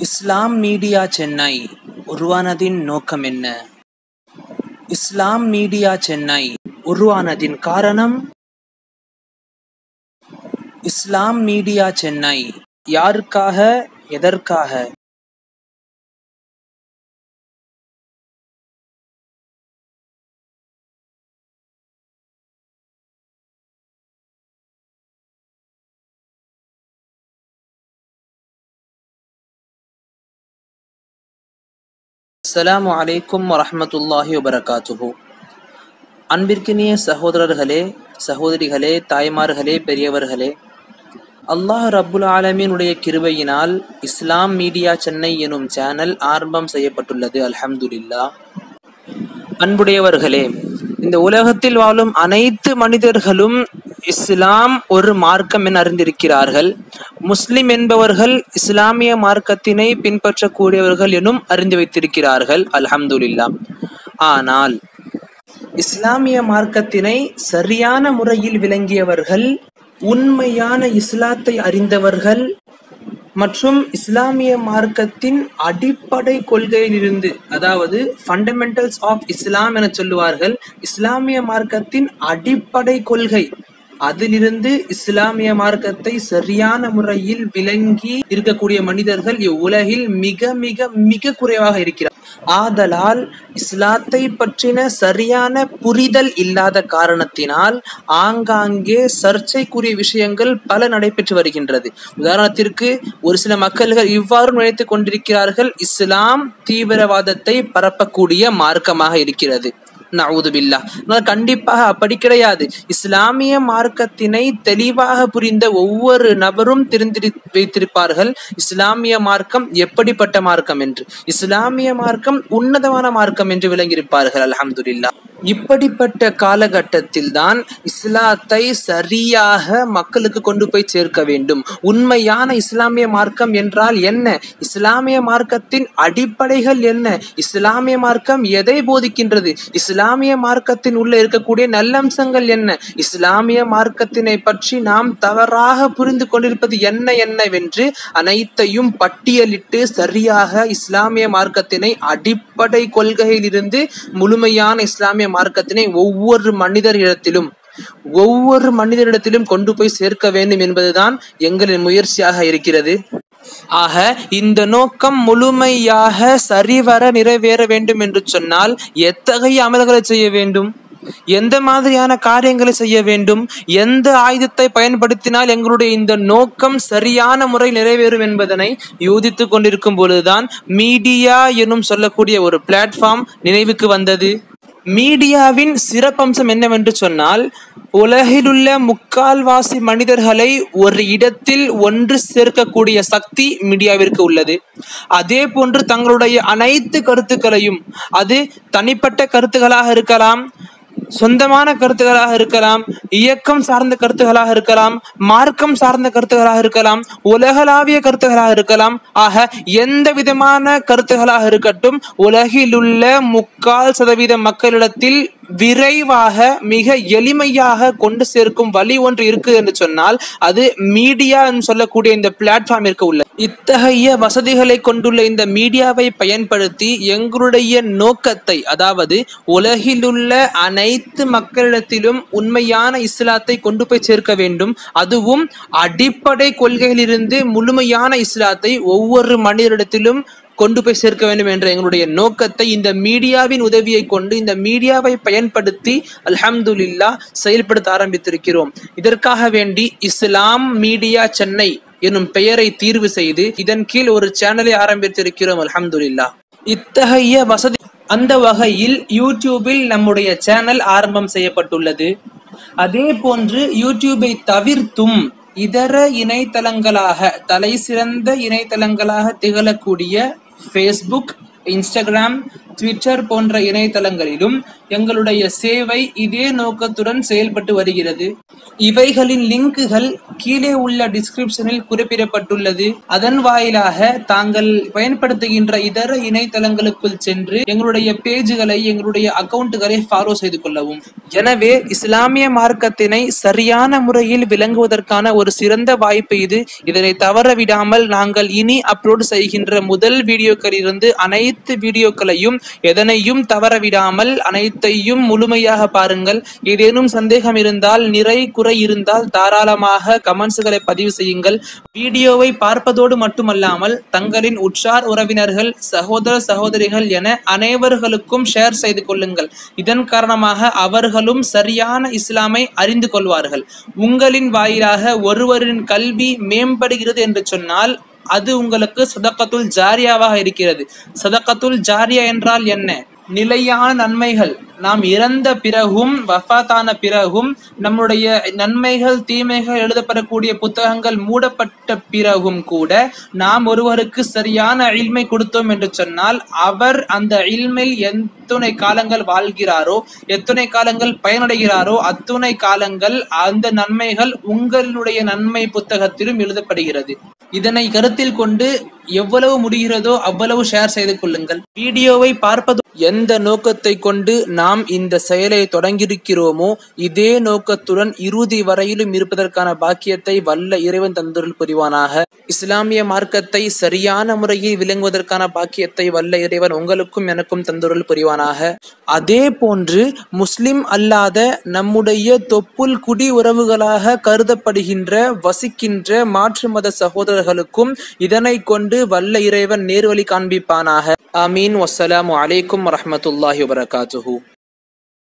இஸ்லாம் media Chennai உருவானதின் நோக்கம் என்ன? இஸ்லாம் media Chennai உருவானதின் காரணம்? இஸ்லாம் மீடியா சென்னை யாருக்காக, எதற்காக? அஸ்ஸலாமு அலைக்கும் வரஹ்மத்துல்லாஹி வபரகாத்துஹு. அன்பிற்கினிய சகோதரர்களே, சகோதரிகளே, தாய்மார்களே, பெரியவர்களே, அல்லாஹ் ரப்புல் ஆலமீனுடைய கிருபையினால் இஸ்லாம் மீடியா சென்னை எனும் சேனல் ஆரம்பம் செய்யப்பட்டுள்ளது. அல்ஹம்துலில்லாஹ். அன்புடையவர்களே, இந்த உலகத்தில் வாழும் அனைத்து மனிதர்களும் இஸ்லாம் ஒரு மார்க்கம் என அறிந்திருக்கிறார்கள். முஸ்லிம் என்பவர்கள் இஸ்லாமிய மார்க்கத்தினை பின்பற்றக்கூடியவர்கள் எனும் அறிந்து வைத்திருக்கிறார்கள். அல்ஹம்துலில்லாஹ். ஆனால் இஸ்லாமிய மார்க்கத்தினை சரியான முறையில் விளங்கியவர்கள், உண்மையான இஸ்லாத்தை அறிந்தவர்கள் மற்றும் இஸ்லாமிய மார்க்கத்தின் அடிப்படை கொள்கையிலிருந்து, அதாவது ஃபண்டமெண்டல்ஸ் ஆஃப் இஸ்லாம் என சொல்லுவார்கள், இஸ்லாமிய மார்க்கத்தின் அடிப்படை கொள்கை, அதிலிருந்து இஸ்லாமிய மார்க்கத்தை சரியான முறையில் விளங்கி இருக்கக்கூடிய மனிதர்கள் இவ்வுலகில் மிக மிக மிக குறைவாக இருக்கிறார். ஆதலால் இஸ்லாத்தை பற்றின சரியான புரிதல் இல்லாத காரணத்தினால் ஆங்காங்கே சர்ச்சைக்குரிய விஷயங்கள் பல நடைபெற்று வருகின்றது. உதாரணத்திற்கு, ஒரு சில மக்கள்கள் இவ்வாறு நினைத்துக் கொண்டிருக்கிறார்கள், இஸ்லாம் தீவிரவாதத்தை பரப்பக்கூடிய மார்க்கமாக இருக்கிறது. நஊது பில்லாஹ். கண்டிப்பாக அப்படி கிடையாது. இஸ்லாமிய மார்க்கத்தினை தெளிவாக புரிந்த ஒவ்வொரு நபரும் தெரிந்து வைத்திருப்பார்கள் இஸ்லாமிய மார்க்கம் எப்படிப்பட்ட மார்க்கம் என்று. இஸ்லாமிய மார்க்கம் உன்னதமான மார்க்கம் என்று விளங்கியிருப்பார்கள். அல்ஹம்துலில்லாஹ். இப்படிப்பட்ட காலகட்டத்தில் தான் இஸ்லாத்தை சரியாக மக்களுக்கு கொண்டு போய் சேர்க்க வேண்டும். உண்மையான இஸ்லாமிய மார்க்கம் என்றால் என்ன? இஸ்லாமிய மார்க்கத்தின் அடிப்படைகள் என்ன? இஸ்லாமிய மார்க்கம் எதை போதிக்கின்றது? இஸ்லாமிய மார்க்கத்தின் உள்ள இருக்கக்கூடிய நல்லம்சங்கள் என்ன? இஸ்லாமிய மார்க்கத்தினை பற்றி நாம் தவறாக புரிந்து கொண்டிருப்பது என்னவென்று அனைத்தையும் பட்டியலிட்டு சரியாக இஸ்லாமிய மார்க்கத்தினை அடிப்படை கொள்கையில் இருந்து முழுமையான இஸ்லாமிய மார்க்கத்தினை ஒவ்வொரு மனிதரிடத்திலும் கொண்டு போய் சேர்க்க வேண்டும் என்பதுதான் எங்களின் முயற்சியாக இருக்கிறது. ஆக இந்த நோக்கம் முழுமையாக சரிவர நிறைவேற வேண்டும் என்று சொன்னால் எத்தகைய அமல்களை செய்ய வேண்டும், எந்த மாதிரியான காரியங்களை செய்ய வேண்டும், எந்த ஆயுதத்தை பயன்படுத்தினால் எங்களுடைய இந்த நோக்கம் சரியான முறை நிறைவேறும் என்பதனை யோசித்துக் கொண்டிருக்கும் பொழுதுதான் மீடியா எனும் சொல்லக்கூடிய ஒரு பிளாட்ஃபார்ம் நினைவுக்கு வந்தது. மீடியாவின் சிறப்பம்சம் என்னவென்று சொன்னால், உலகிலுள்ள முக்கால்வாசி மனிதர்களை ஒரு இடத்தில் ஒன்று சேர்க்கக்கூடிய சக்தி மீடியாவிற்கு உள்ளது. அதே போன்று தங்களுடைய அனைத்து கருத்துக்களையும், அது தனிப்பட்ட கருத்துக்களாக இருக்கலாம், சொந்தமான கருத்துக்களாக இருக்கலாம், இயக்கம் சார்ந்த கருத்துக்களாக இருக்கலாம், மார்க்கம் சார்ந்த கருத்துக்களாக இருக்கலாம், உலகளாவிய கருத்துக்களாக இருக்கலாம். ஆக எந்த விதமான கருத்துக்களாக இருக்கட்டும், உலகிலுள்ள 3% மக்களிடத்தில் விரைவாக மிக எளிமையாக கொண்டு சேர்க்கும் வழி ஒன்று இருக்கு என்று சொன்னால் அது மீடியா என்று சொல்லக்கூடிய இந்த பிளாட்ஃபார்மிற்கு உள்ள. இத்தகைய வசதிகளை கொண்டுள்ள இந்த மீடியாவை பயன்படுத்தி எங்களுடைய நோக்கத்தை, அதாவது உலகிலுள்ள அனைத்து மக்களிடத்திலும் உண்மையான இஸ்லாத்தை கொண்டு போய் சேர்க்க வேண்டும், அதுவும் அடிப்படை கொள்கையிலிருந்து முழுமையான இஸ்லாத்தை ஒவ்வொரு மனிதரிடத்திலும் கொண்டு போய் சேர்க்க வேண்டும் என்ற எங்களுடைய நோக்கத்தை இந்த மீடியாவின் உதவியை கொண்டு, இந்த மீடியாவை பயன்படுத்தி அல்ஹம்துலில்லாஹ் செயல்படுத்த ஆரம்பித்திருக்கிறோம். இதற்காக வேண்டி இஸ்லாம் மீடியா சென்னை எனும் பெயரை தீர்வு செய்து இதன் கீழ் ஒரு சேனலை ஆரம்பித்திருக்கிறோம். அல்ஹம்துலில்லாஹ். இத்தகைய வசதி, அந்த வகையில் யூடியூபில் நம்முடைய சேனல் ஆரம்பம் செய்யப்பட்டுள்ளது. அதே போன்று யூடியூபை தவிர்த்தும் இதர இணையதளங்களாக, தலை சிறந்த இணையதளங்களாக திகழக்கூடிய ஃபேஸ்புக், இன்ஸ்டாகிராம், ட்விட்டர் போன்ற இணையதளங்களிலும் எங்களுடைய சேவை இதே நோக்கத்துடன் செயல்பட்டு வருகிறது. இவைகளின் லிங்குகள் கீழே உள்ள டிஸ்கிரிப்ஷனில் குறிப்பிடப்பட்டுள்ளது. அதன் வாயிலாக தாங்கள் பயன்படுத்துகின்ற இதர இணையதளங்களுக்குள் சென்று எங்களுடைய பேஜுகளை, எங்களுடைய அக்கவுண்டுகளை ஃபாலோ செய்து கொள்ளவும். எனவே இஸ்லாமிய மார்க்கத்தினை சரியான முறையில் விளங்குவதற்கான ஒரு சிறந்த வாய்ப்பு இது. இதனை தவறவிடாமல் நாங்கள் இனி அப்லோட் செய்கின்ற முதல் வீடியோக்களிலிருந்து அனைத்து வீடியோக்களையும் எதனையும் தவறவிடாமல் அனைத்தையும் முழுமையாக பாருங்கள். ஏதேனும் சந்தேகம் இருந்தால், நிறை குறை இருந்தால் தாராளமாக கமெண்ட்ஸ்களை பதிவு செய்யுங்கள். வீடியோவை பார்ப்பதோடு மட்டுமல்லாமல் தங்களின் உற்றார் உறவினர்கள், சகோதர சகோதரிகள் என அனைவர்களுக்கும் ஷேர் செய்து கொள்ளுங்கள். இதன் காரணமாக அவர்களும் சரியான இஸ்லாமை அறிந்து கொள்வார்கள். உங்களின் வாயிலாக ஒருவரின் கல்வி மேம்படுகிறது என்று சொன்னால் அது உங்களுக்கு சதகத்துல் ஜாரியாவாக இருக்கிறது. சதகத்துல் ஜாரியா என்றால் என்ன? நிலையான நன்மைகள். நாம் இறந்த பிறகும், வஃபாத்தான பிறகும், நம்முடைய நன்மைகள் தீமைகள் எழுதப்படக்கூடிய புத்தகங்கள் மூடப்பட்ட பிறகும் கூட நாம் ஒருவருக்கு சரியான இல்மை கொடுத்தோம் என்று சொன்னால் அவர் அந்த இல்மில் எத்துணை காலங்கள் வாழ்கிறாரோ, எத்துணை காலங்கள் பயனடைகிறாரோ அத்துணை காலங்கள் அந்த நன்மைகள் உங்களுடைய நன்மை புத்தகத்திலும் எழுதப்படுகிறது. இதனை கருத்தில் கொண்டு எவ்வளவு முடிகிறதோ அவ்வளவு ஷேர் செய்து கொள்ளுங்கள். வீடியோவை பார்ப்பது எந்த நோக்கத்தை கொண்டு நாம் இந்த செயலை தொடங்கியிருக்கிறோமோ இதே நோக்கத்துடன் இறுதி வரையிலும் இருப்பதற்கான பாக்கியத்தை வல்ல இறைவன் தந்தருள் புரிவானாக. இஸ்லாமிய மார்க்கத்தை சரியான முறையில் விளங்குவதற்கான பாக்கியத்தை வல்ல இறைவன் உங்களுக்கும் எனக்கும் தந்தருள் புரிவானாக. அதே போன்று முஸ்லிம் அல்லாத நம்முடைய தொப்புள் குடி உறவுகளாக கருதப்படுகின்ற வசிக்கின்ற மாற்று மத சகோதரர்களுக்கும் இதனை கொண்டு வல்ல இறைவன் நேர்வழி காண்பிப்பானாக. ஆமீன். வஸ்ஸலாமு அலைக்கும் வரஹ்மத்துல்லாஹி வபரகாத்துஹு.